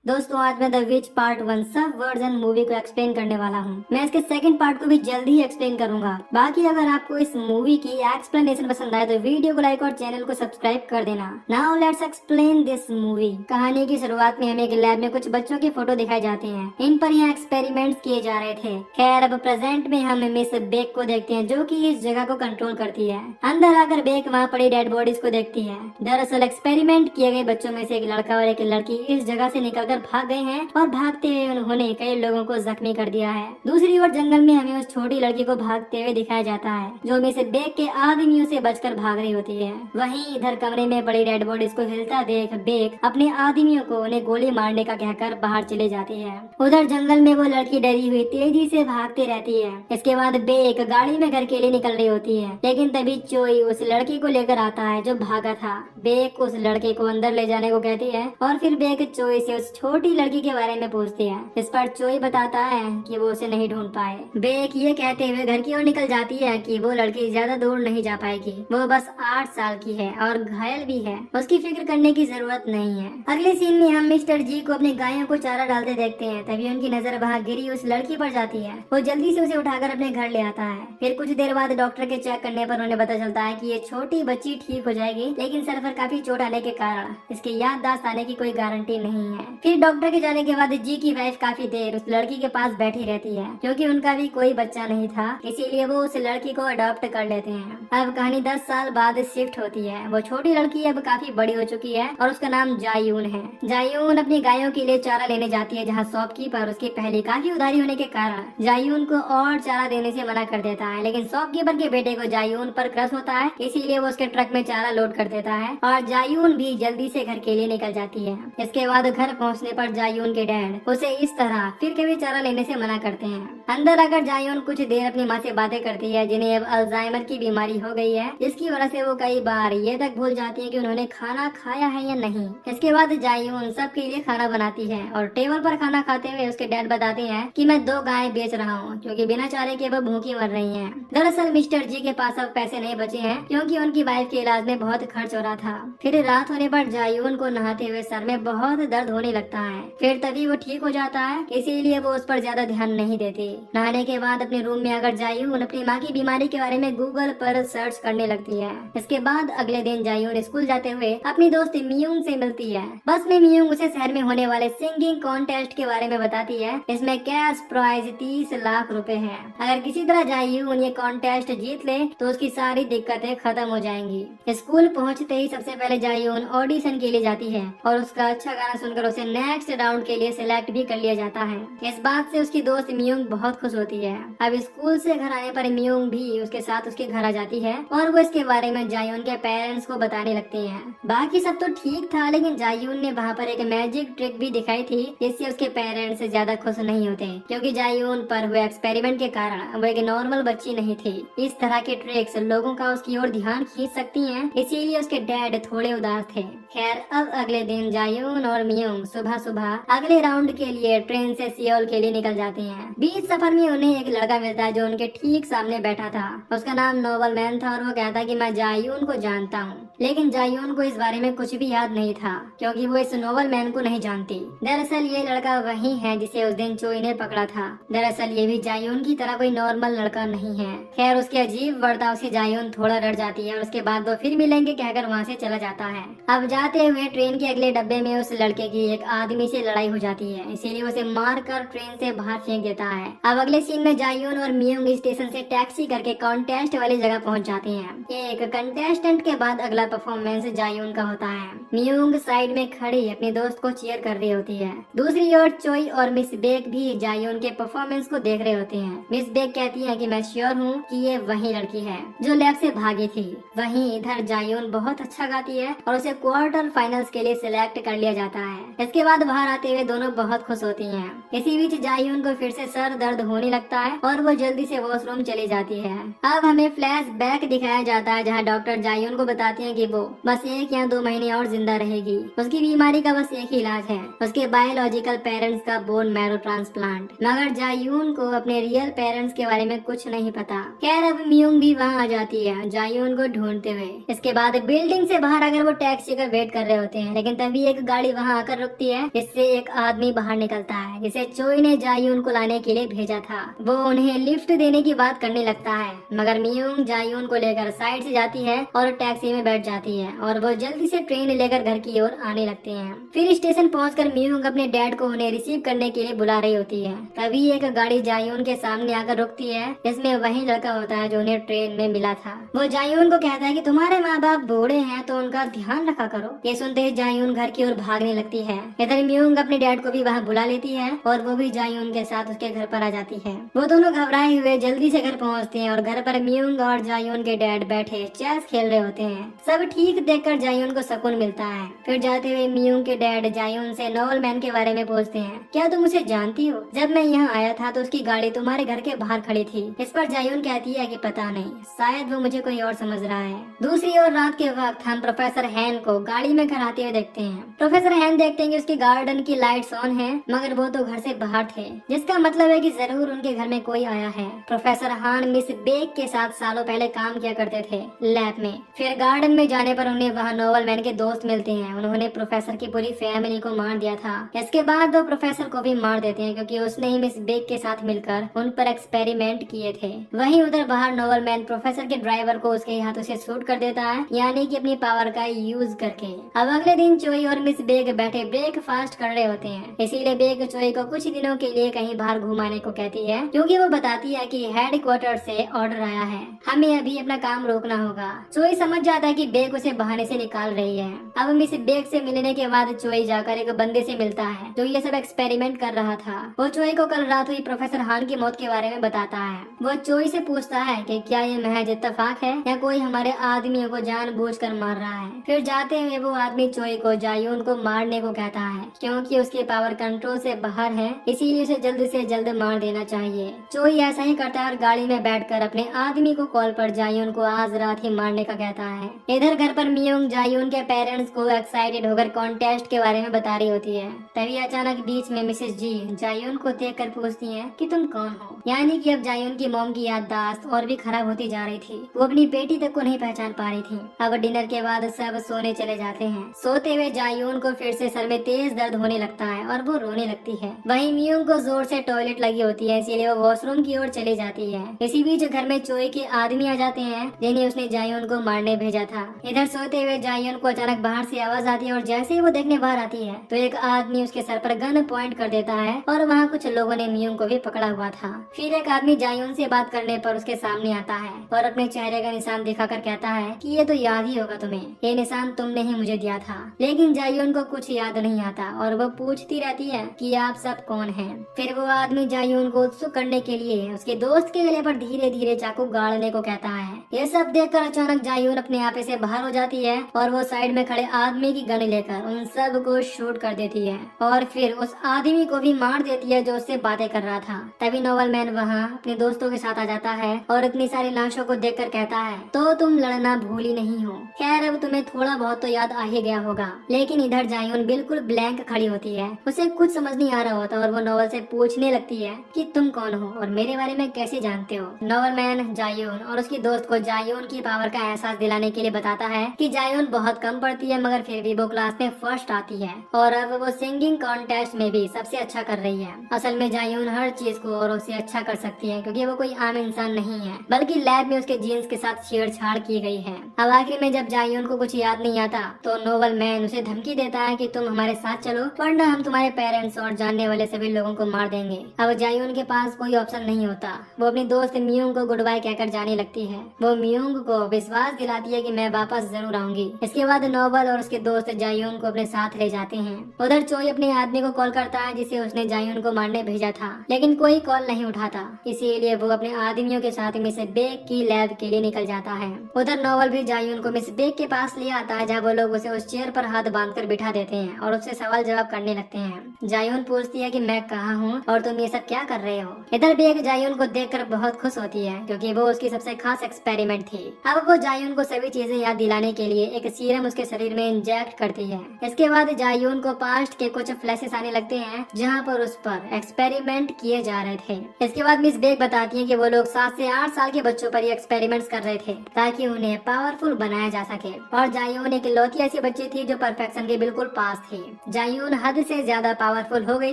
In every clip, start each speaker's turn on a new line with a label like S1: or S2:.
S1: दोस्तों आज मैं द विच पार्ट 1 सब वर्जन मूवी को एक्सप्लेन करने वाला हूँ। मैं इसके सेकंड पार्ट को भी जल्दी ही एक्सप्लेन करूंगा। बाकी अगर आपको इस मूवी की एक्सप्लेनेशन पसंद आए तो वीडियो को लाइक और चैनल को सब्सक्राइब कर देना। Now let's explain this movie. कहानी की शुरुआत में हमें एक लैब में कुछ बच्चों के फोटो दिखाए जाते हैं। इन पर यहाँ एक्सपेरिमेंट्स किए जा रहे थे। खैर अब प्रेजेंट में हम मिस बेक को देखते हैं जो की इस जगह को कंट्रोल करती है। अंदर आकर बेक वहाँ पड़ी डेड बॉडीज को देखती है। दरअसल एक्सपेरिमेंट किए गए बच्चों में से एक लड़का और एक लड़की इस जगह से निकलकर भाग गए हैं और भागते हुए उन्होंने कई लोगों को जख्मी कर दिया है। दूसरी ओर जंगल में हमें उस छोटी लड़की को भागते हुए दिखाया जाता है जो मिस बेक के आदमियों से बचकर भाग रही होती है। वहीं इधर कमरे में पड़ी डेड बॉडीज को हिलता देख बेक अपने आदमियों को उन्हें गोली मारने का कहकर बाहर चले जाती है। उधर जंगल में वो लड़की डरी हुई तेजी से भागती रहती है। इसके बाद बेक गाड़ी में घर के लिए निकल रही होती है, लेकिन तभी चोई उस लड़की को लेकर आता है जो भागा था। बेक उस लड़के को अंदर ले जाने को कहती है और फिर बेक चोई से उस छोटी लड़की के बारे में पूछती है। इस पर चोई बताता है कि वो उसे नहीं ढूंढ पाए। बेक ये कहते हुए घर की ओर निकल जाती है कि वो लड़की ज्यादा दूर नहीं जा पाएगी, वो बस 8 साल की है और घायल भी है, उसकी फिक्र करने की जरूरत नहीं है। अगले सीन में हम मिस्टर जी को अपनी गायों को चारा डालते देखते हैं। तभी उनकी नजर वहाँ गिरी उस लड़की पर जाती है। वो जल्दी से उसे उठाकर अपने घर ले आता है। फिर कुछ देर बाद डॉक्टर के चेक करने पर उन्हें पता चलता है कि ये छोटी बच्ची ठीक हो जाएगी, लेकिन सर पर काफी चोट आने के कारण इसकी याददाश्त आने की कोई गारंटी नहीं है। फिर डॉक्टर के जाने के बाद जी की वाइफ काफी देर उस लड़की के पास बैठी रहती है, क्योंकि उनका भी कोई बच्चा नहीं था, इसीलिए वो उस लड़की को अडॉप्ट कर लेते हैं। अब कहानी 10 साल बाद शिफ्ट होती है। वो छोटी लड़की अब काफी बड़ी हो चुकी है और उसका नाम जायून है। जायून अपनी गायों के लिए चारा लेने जाती है, जहाँ शॉपकीपर उसकी पहले काफी उधारी होने के कारण जायून को और चारा देने से मना कर देता है। लेकिन शॉपकीपर के बेटे को जायून पर क्रश होता है, इसीलिए वो उसके ट्रक में चारा लोड कर देता है और जायून भी जल्दी से घर के लिए निकल जाती है। इसके बाद घर पहुँचने पर जायून के डैड उसे इस तरह फिर कभी चारा लेने से मना करते हैं। अंदर आकर जायून कुछ देर अपनी माँ से बातें करती है, जिन्हें अब अल्जाइमर की बीमारी हो गई है, जिसकी वजह से वो कई बार ये तक भूल जाती है कि उन्होंने खाना खाया है या नहीं। इसके बाद जायून सबके लिए खाना बनाती है और टेबल पर खाना खाते हुए उसके डैड बताते हैं कि मैं 2 गायें बेच रहा हूँ, क्योंकि बिना चारे के वो भूखी मर रही हैं। दरअसल मिस्टर जी के पास अब पैसे नहीं बचे हैं, क्योंकि उनकी वाइफ के इलाज में बहुत खर्च हो रहा था। फिर रात होने पर जायून को नहाते हुए सर में बहुत दर्द होने लगता है। फिर तभी वो ठीक हो जाता है, इसीलिए वो उस पर ज्यादा ध्यान नहीं देती। नहाने के बाद अपने रूम में आकर जायून अपनी माँ की बीमारी के बारे में गूगल पर सर्च करने लगती है। इसके बाद अगले दिन जायून स्कूल जाते हुए अपनी दोस्त मियूंग से मिलती है। बस में मियूंग उसे शहर में होने वाले सिंगिंग कॉन्टेस्ट के बारे में बताती है। इसमें कैश प्राइज 30 लाख रुपए है। अगर किसी तरह जायून ये कॉन्टेस्ट जीत ले तो उसकी सारी दिक्कतें खत्म हो जाएंगी। स्कूल पहुँचते ही सबसे पहले जायून ऑडिशन के लिए जाती है और उसका अच्छा गाना सुनकर उसे नेक्स्ट राउंड के लिए सिलेक्ट भी कर लिया जाता है। इस बात से उसकी दोस्त मियोंग बहुत खुश होती है। अब स्कूल से घर आने पर मियोंग भी उसके साथ उसके घर आ जाती है और वो इसके बारे में जायून के पेरेंट्स को बताने लगती है। बाकी सब तो ठीक था, लेकिन जायून ने वहाँ पर एक मैजिक ट्रिक भी दिखाई थी, जिससे उसके पेरेंट्स ज्यादा खुश नहीं होते, क्योंकि जायून पर हुए एक्सपेरिमेंट के कारण वो एक नॉर्मल बच्ची नहीं थी। इस तरह के ट्रिक्स लोगों का उसकी ओर ध्यान खींच सकती हैं, इसीलिए उसके डैड थोड़े उदास थे। खैर अब अगले दिन जायून और मियोंग सुबह सुबह अगले राउंड के लिए ट्रेन से सियोल के लिए निकल जाते हैं। बीच सफर में उन्हें एक लड़का मिलता है जो उनके ठीक सामने बैठा था। उसका नाम नोबल मैन था और वो कहता कि मैं जायून को जानता हूँ, लेकिन जायून को इस बारे में कुछ भी याद नहीं था, क्योंकि वो इस नोबल मैन को नहीं जानती। दरअसल ये लड़का वही है जिसे उस दिन चोई ने पकड़ा था। दरअसल ये भी जायून की तरह कोई नॉर्मल लड़का नहीं है। खैर उसके अजीब बर्ताव से जायून थोड़ा डर जाती है और उसके बाद वो फिर मिलेंगे कहकर वहाँ से चला जाता है। अब जाते हुए ट्रेन के अगले डब्बे में उस लड़के की एक आदमी से लड़ाई हो जाती है, इसीलिए उसे मार कर ट्रेन से बाहर फेंक देता है। अब अगले सीन में जायून और मियोंग स्टेशन से टैक्सी करके कॉन्टेस्ट वाली जगह पहुंच जाते हैं। एक कंटेस्टेंट के बाद अगला परफॉर्मेंस जायून का होता है। मियोंग साइड में खड़ी अपने दोस्त को चीयर कर रही होती है। दूसरी ओर चोई और मिस बेक भी जायून के परफॉर्मेंस को देख रहे होते हैं। मिस बेक कहती है कि मैं श्योर हूँ कि ये वही लड़की है जो लैब से भागी थी। वहीं इधर जायून बहुत अच्छा गाती है और उसे क्वार्टर फाइनल्स के लिए सिलेक्ट कर लिया जाता है। इसके बाद बाहर आते हुए दोनों बहुत खुश होती हैं। इसी बीच जायून को फिर से सर दर्द होने लगता है और वो जल्दी से वॉशरूम चली जाती है। अब हमें फ्लैश बैक दिखाया जाता है, जहाँ डॉक्टर जायून को बताती है कि वो बस 1 या 2 महीने और जिंदा रहेगी। उसकी बीमारी का बस एक ही इलाज है, उसके बायोलॉजिकल पेरेंट्स का बोन मैरो ट्रांसप्लांट। मगर जायून को अपने रियल पेरेंट्स के बारे में कुछ नहीं पता। खैर अब मियोंग भी वहाँ आ जाती है जायून को ढूंढते हुए। इसके बाद बिल्डिंग से बाहर अगर वो टैक्सी का वेट कर रहे होते हैं, लेकिन तभी एक गाड़ी वहाँ आकर रुकती है, जिससे एक आदमी बाहर निकलता है जिसे चोई ने जायून को लाने के लिए भेजा था। वो उन्हें लिफ्ट देने की बात करने लगता है, मगर मियोंग जायून को लेकर साइड से जाती है और टैक्सी में बैठ जाती है और वो जल्दी से ट्रेन लेकर घर की ओर आने लगते हैं। फिर स्टेशन पहुंचकर मियोंग अपने डैड को उन्हें रिसीव करने के लिए बुला रही होती है। तभी एक गाड़ी जायून के सामने आकर रुकती है, जिसमें वही लड़का होता है जो उन्हें ट्रेन में मिला था। वो जायून को कहता है कि तुम्हारे माँ बाप बूढ़े हैं तो उनका ध्यान रखा करो। ये सुनते ही जायून घर की ओर भागने लगती है। इधर मियोंग अपने डैड को भी वहाँ बुला लेती है और वो भी जायून के साथ उसके घर पर आ जाती है। वो दोनों घबराए हुए जल्दी से घर पहुँचते हैं और घर पर मियोंग और जायून के डैड बैठे चेस खेल रहे होते हैं। सब ठीक देखकर जायून को सुकून मिलता है। फिर जाते हुए मियोंग के डैड जायून से नोवल मैन के बारे में पूछते हैं, क्या तुम उसे जानती हो? जब मैं यहाँ आया था तो उसकी गाड़ी तुम्हारे घर के बाहर खड़ी थी। इस पर जायून कहती है कि पता नहीं, शायद वो मुझे कोई और समझ रहा है। दूसरी ओर रात के वक्त हम प्रोफेसर हैन को गाड़ी में घर आते हुए देखते हैं। प्रोफेसर हैन देखते हैं कि उसके गार्डन की लाइट्स ऑन है, मगर वो तो घर से बाहर थे, जिसका मतलब है कि जरूर उनके घर में कोई आया है। प्रोफेसर हान मिस बेक के साथ सालों पहले काम किया करते थे लैब में। फिर गार्डन में जाने पर उन्हें वहाँ नोवल मैन के दोस्त मिलते हैं। उन्होंने प्रोफेसर की पूरी फैमिली को मार दिया था। इसके बाद वो प्रोफेसर को भी मार देते हैं क्योंकि उसने ही मिस बेक के साथ मिलकर उन पर एक्सपेरिमेंट किए थे। वहीं उधर बाहर नोवल मैन प्रोफेसर के ड्राइवर को उसके हाथों से शूट कर देता है, यानी कि अपनी पावर का यूज करके। अब अगले दिन चोई और मिस बेक बैठे ब्रेकफास्ट कर रहे होते हैं, इसीलिए बेक चोई को कुछ दिनों के लिए कहीं बाहर घुमाने को कहती है, क्योंकि वो बताती है कि हेडक्वार्टर से ऑर्डर आया है, हमें अभी अपना काम रोकना होगा। चोई समझ जाता है कि बेक उसे बहाने से निकाल रही है। अब मिस बेक से मिलने के बाद चोई जाकर एक बंदे से मिलता है जो ये सब एक्सपेरिमेंट कर रहा था। वो चोई को कल रात हुई प्रोफेसर हान की मौत के बारे में बताता है। वो चोई से पूछता है कि क्या ये महज इत्तेफाक है या कोई हमारे आदमियों को जानबूझकर मार रहा है। फिर जाते हुए वो आदमी चोई को जायून को मारने को कहता है, क्योंकि उसके पावर कंट्रोल से बाहर है, इसीलिए उसे जल्द से जल्द मार देना चाहिए। चोई ऐसा ही करता है और गाड़ी में बैठकर अपने आदमी को कॉल पर जायून को आज रात ही मारने का कहता है। इधर घर पर मियोंग जायून के पेरेंट्स को एक्साइटेड होकर कॉन्टेस्ट के बारे में बता रही होती है। तभी अचानक बीच में मिसेस जी जायून को देखकर पूछती हैं कि तुम कौन हो। यानी कि अब जायून की मॉम की याददाश्त और भी खराब होती जा रही थी। वो अपनी बेटी तक को नहीं पहचान पा रही थी। अब डिनर के बाद सब सोने चले जाते हैं। सोते हुए जायून को फिर से सर में तेज दर्द होने लगता है और वो रोने लगती है। वहीं मियोंग को जोर से टॉयलेट लगी होती है, इसीलिए वो वॉशरूम की ओर चली जाती है। इसी बीच घर में चोई के आदमी आ जाते हैं जिन्हें उसने जायून को मारने भेजा था। इधर सोते हुए जायून को अचानक बाहर से आवाज आती है और जैसे ही वो देखने बाहर आती है तो एक आदमी उसके सर पर गन पॉइंट कर देता है और वहाँ कुछ लोगों ने मियोंग को भी पकड़ा हुआ था। फिर एक आदमी जायून से बात करने पर उसके सामने आता है और अपने चेहरे का निशान दिखाकर कहता है कि ये तो याद ही होगा तुम्हें, ये निशान तुमने ही मुझे दिया था। लेकिन जायून को कुछ याद नहीं आता और वो पूछती रहती है कि आप सब कौन हैं। फिर वो आदमी जायून को उत्सुक करने के लिए उसके दोस्त के गले पर धीरे धीरे चाकू गाड़ने को कहता है। ये सब देखकर अचानक जायून अपने आपे से बाहर हो जाती है और वो साइड में खड़े आदमी की गन लेकर उन सब को शूट कर देती है और फिर उस आदमी को भी मार देती है जो उससे बातें कर रहा था। तभी नोवल मैन वहाँ अपने दोस्तों के साथ आ जाता है और इतनी सारी लाशों को देखकर कहता है, तो तुम लड़ना भूल ही नहीं हो। खैर अब तुम्हें थोड़ा बहुत तो याद आ ही गया होगा। लेकिन इधर जायून बिल्कुल ब्लैंक खड़ी होती है, उसे कुछ समझ नहीं आ रहा होता और वो नोवल से पूछने लगती है कि तुम कौन हो और मेरे बारे में कैसे जानते हो। नोवल मैन जायून और उसकी दोस्त को जायून की पावर का एहसास दिलाने के लिए बताता है कि जायून बहुत कम पढ़ती है, मगर फिर भी वो क्लास में फर्स्ट आती है और अब वो सिंगिंग कॉन्टेस्ट में भी सबसे अच्छा कर रही है। असल में जायून हर चीज को और उससे अच्छा कर सकती है क्योंकि वो कोई आम इंसान नहीं है, बल्कि लैब में उसके जीन्स के साथ छेड़छाड़ की गई है। अब आखिर में जब जायून को कुछ याद नहीं आता तो नोवल मैन उसे धमकी देता है कि तुम हमारे साथ चलो वरना हम तुम्हारे पेरेंट्स और जानने वाले सभी लोगों को मार देंगे। अब जायून के पास कोई ऑप्शन नहीं होता। वो अपनी दोस्त मियोंग को गुड बाय कहकर जाने लगती है। वो मियोंग को विश्वास दिलाती है कि मैं वापस जरूर आऊंगी। इसके बाद नोवल और उसके दोस्त जायून को अपने साथ ले जाते हैं। उधर चोई अपने आदमी को कॉल करता है जिसे उसने जायून को मारने भेजा था, लेकिन कोई कॉल नहीं उठाता, इसीलिए वो अपने आदमियों के साथ मिस बेक की लैब के लिए निकल जाता है। उधर नोवल भी जायून को मिस बेक के पास ले आता है जहाँ वो लोग उसे उस चेयर पर हाथ बांधकर बिठा देते हैं और उससे सवाल जवाब करने लगते हैं। जायून पूछती है कि मैं कहाँ हूँ और तुम ये सब क्या कर रहे हो। इधर बेक जायून को देखकर बहुत खुश होती है क्योंकि वो उसकी सबसे खास एक्सपेरिमेंट थी। अब वो जायून को सभी चीजें याद दिलाने के लिए एक सीरम उसके शरीर में इंजेक्ट करती है। इसके बाद जायून को पास्ट के कुछ फ्लैशेस आने लगते हैं जहाँ पर उस पर एक्सपेरिमेंट किए जा रहे थे। इसके बाद मिस बेक बताती है कि वो लोग 7 से 8 साल के बच्चों पर ये एक्सपेरिमेंट्स कर रहे थे ताकि उन्हें पावरफुल बनाया जा सके। और जायून एक लौती ऐसी बच्ची थी जो परफेक्शन के बिल्कुल पास थी। जायून हद से ज्यादा पावरफुल हो गई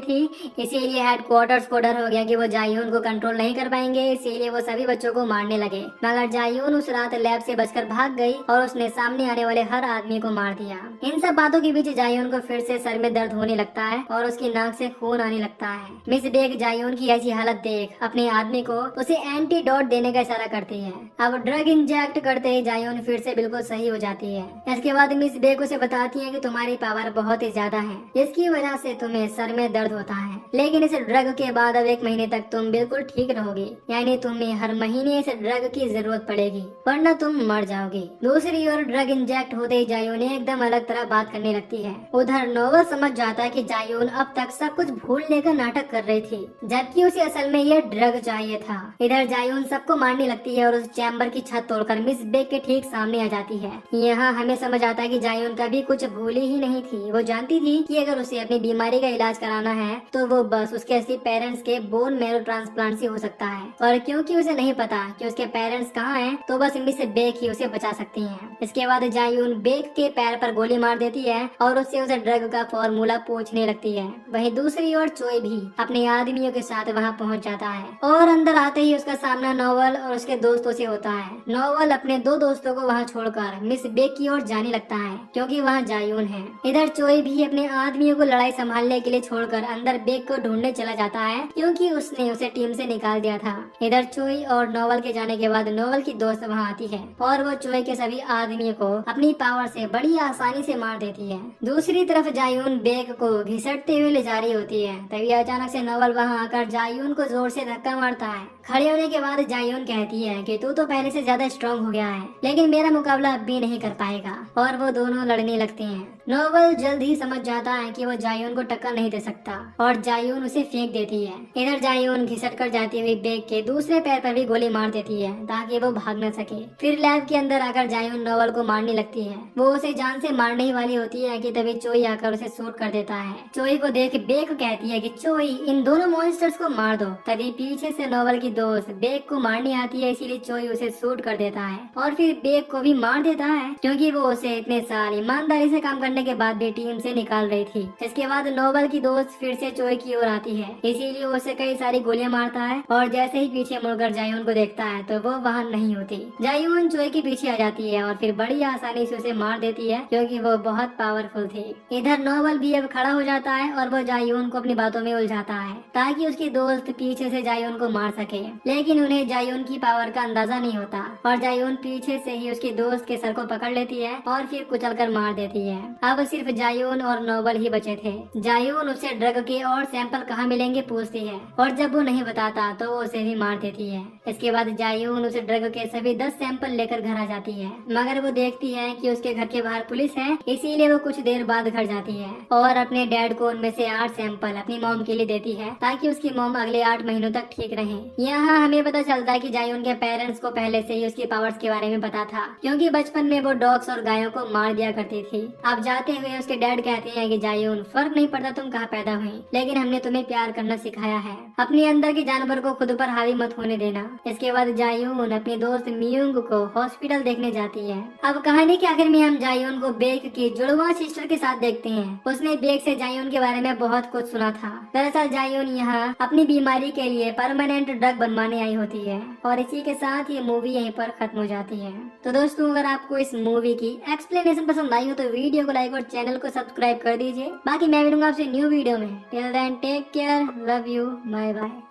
S1: थी, इसीलिए हेडक्वार्टर्स को डर हो गया कि वो जायून को कंट्रोल नहीं कर पाएंगे, इसीलिए वो सभी बच्चों को मारने लगे। मगर जायून उस रात लैब से बचकर भाग गई और उसने सामने आने वाले हर आदमी को मार दिया। इन सब बातों के बीच जायून को फिर से सर में दर्द होने लगता है और उसकी नाक से खून आने लगता है। मिस बेक जायून की ऐसी हालत देख अपने आदमी को उसे एंटीडोट देने का इशारा करती है। अब ड्रग इंजेक्ट करते ही जायून फिर से बिल्कुल सही हो जाती है। इसके बाद मिस बेक उसे बताती है कि तुम्हारी पावर बहुत ही ज्यादा है, इसकी वजह से तुम्हें सर में दर्द होता है, लेकिन इस ड्रग के बाद अब 1 महीने तक तुम बिल्कुल ठीक रहोगी, यानी तुम्हें हर महीने इस ड्रग की जरूरत पड़ेगी वरना तुम मर जाओगी। दूसरी ओर ड्रग इंजेक्ट होते ही जायून एकदम अलग तरह बात करने लगती है। उधर नोवेल समझ जाता है कि जायून अब तक सब कुछ भूलने का नाटक कर रही थी, जबकि उसे असल में ये ड्रग चाहिए था। इधर जायून सबको मारने लगती है और उस चैम्बर की छत तोड़कर मिस बेक के ठीक सामने आ जाती है। यहाँ हमें समझ आता है कि जायून कभी कुछ भूली ही नहीं थी। वो जानती थी कि अगर उसे अपनी बीमारी का इलाज कराना है तो वो बस उसके असली पेरेंट्स के बोन मैरो ट्रांसप्लांट से हो सकता है, और क्योंकि उसे नहीं पता कि उसके पेरेंट्स कहाँ हैं, तो बस मिस बेक ही उसे बचा सकती हैं। इसके बाद जायून बेक के पैर पर गोली मार देती है और उससे उसे ड्रग का फॉर्मूला पूछने लगती है। वहीं दूसरी ओर चोई भी अपने आदमियों के साथ वहाँ पहुँच जाता है और अंदर आते ही उसका सामना नोवेल और उसके दोस्तों से होता है। नोवेल अपने 2 दोस्तों को वहाँ छोड़कर मिस बेक की ओर जाने लगता है क्योंकि वहाँ जायून है। इधर चोई भी अपने आदमियों को लड़ाई संभालने के लिए छोड़कर अंदर बेक को ढूंढने चला जाता है क्योंकि उसने उसे टीम से निकाल दिया था। इधर चोई और नोवेल के जाने के बाद नोवेल की दोस्त वहाँ आती है और वो चोई के सभी आदमियों को अपनी पावर से बड़ी आसानी से मार देती है। दूसरी तरफ जायून बेक को घिसटते हुए ले जा रही होती है। तभी अचानक से नोवेल वहाँ आकर जायून को जोर से धक्का मारता है। खड़े होने के बाद जायून कहती है कि तू तो पहले से ज्यादा स्ट्रॉन्ग हो गया है, लेकिन मेरा मुकाबला अब भी नहीं कर पाएगा, और वो दोनों लड़ने लगते हैं। नोवेल जल्द ही समझ जाता है कि वो जायून को टक्कर नहीं दे सकता और जायून उसे फेंक देती है। इधर जायून घिसट कर जाती हुई बेक के दूसरे पैर पर भी गोली मार देती है ताकि वो भाग न सके। फिर लैब के अंदर आकर जायून नोवेल को मारने लगती है। वो उसे जान से मारने ही वाली होती है कि तभी चोई आकर उसे शूट कर देता है। चोई को देख बेक कहती है कि चोई इन दोनों मॉन्स्टर्स को मार दो। तभी पीछे से नोवेल की दोस्त बेक को मारने आती है, इसीलिए चोई उसे शूट कर देता है और फिर बेक को भी मार देता है क्योंकि वो उसे इतने साल ईमानदारी से काम करने के बाद भी टीम से निकाल रही थी। इसके बाद नोवेल की दोस्त फिर से चोई की ओर आती है, इसीलिए उसे कई सारी गोलियां मारता है और जैसे ही पीछे मुड़कर जायून को देखता है तो वो वहाँ नहीं होती। जायून चोई के पीछे आ जाती है और फिर बड़ी आसानी से उसे मार देती है क्योंकि वो बहुत पावरफुल थी। इधर नोवेल भी अब खड़ा हो जाता है और वो जायून को अपनी बातों में उलझाता है ताकि उसकी दोस्त पीछे से जायून को मार सके, लेकिन उन्हें जायून की पावर का अंदाजा नहीं होता और जायून पीछे से ही उसकी दोस्त के सर को पकड़ लेती है और फिर कुचलकर मार देती है। अब सिर्फ जायून और नोवेल ही बचे थे। जायून उसे ड्रग के और सैंपल कहाँ मिलेंगे पूछती है और जब वो नहीं बताता तो वो उसे भी मार देती है। इसके बाद जायून उसे ड्रग के सभी 10 सैंपल लेकर घर आ जाती है, मगर वो देखती है कि उसके घर के बाहर पुलिस है, इसीलिए वो कुछ देर बाद घर जाती है और अपने डैड को उनमें से 8 सैंपल अपनी मॉम के लिए देती है ताकि उसकी मॉम अगले 8 महीनों तक ठीक रहे। यहाँ हमें पता चलता है कि जायून के पेरेंट्स को पहले से ही उसकी पावर्स के बारे में पता था क्योंकि बचपन में वो डॉग्स और गायों को मार दिया करती थी। अब जाते हुए उसके डैड कहते हैं कि जायून फर्क नहीं पड़ता तुम कहाँ पैदा हुई, लेकिन हमने तुम्हें प्यार करना सिखाया है। अपने अंदर के जानवर को खुद पर हावी मत होने देना। इसके बाद जायून अपनी दोस्त मियुंग को हॉस्पिटल देखने जाती है। अब कहानी के आखिर में हम जायून को बेक की जुड़वा सिस्टर के साथ देखते हैं। उसने बेक से जायून के बारे में बहुत कुछ सुना था। दरअसल जायून यहाँ अपनी बीमारी के लिए परमानेंट ड्रग बनवाने आई होती है और इसी के साथ ये मूवी यहीं पर खत्म हो जाती है। तो दोस्तों अगर आपको इस मूवी की एक्सप्लेनेशन पसंद आई हो तो वीडियो को लाइक और चैनल को सब्सक्राइब कर दीजिए। बाकी मैं मिलूंगा आपसे न्यू वीडियो में। Till then take care, love you, bye bye.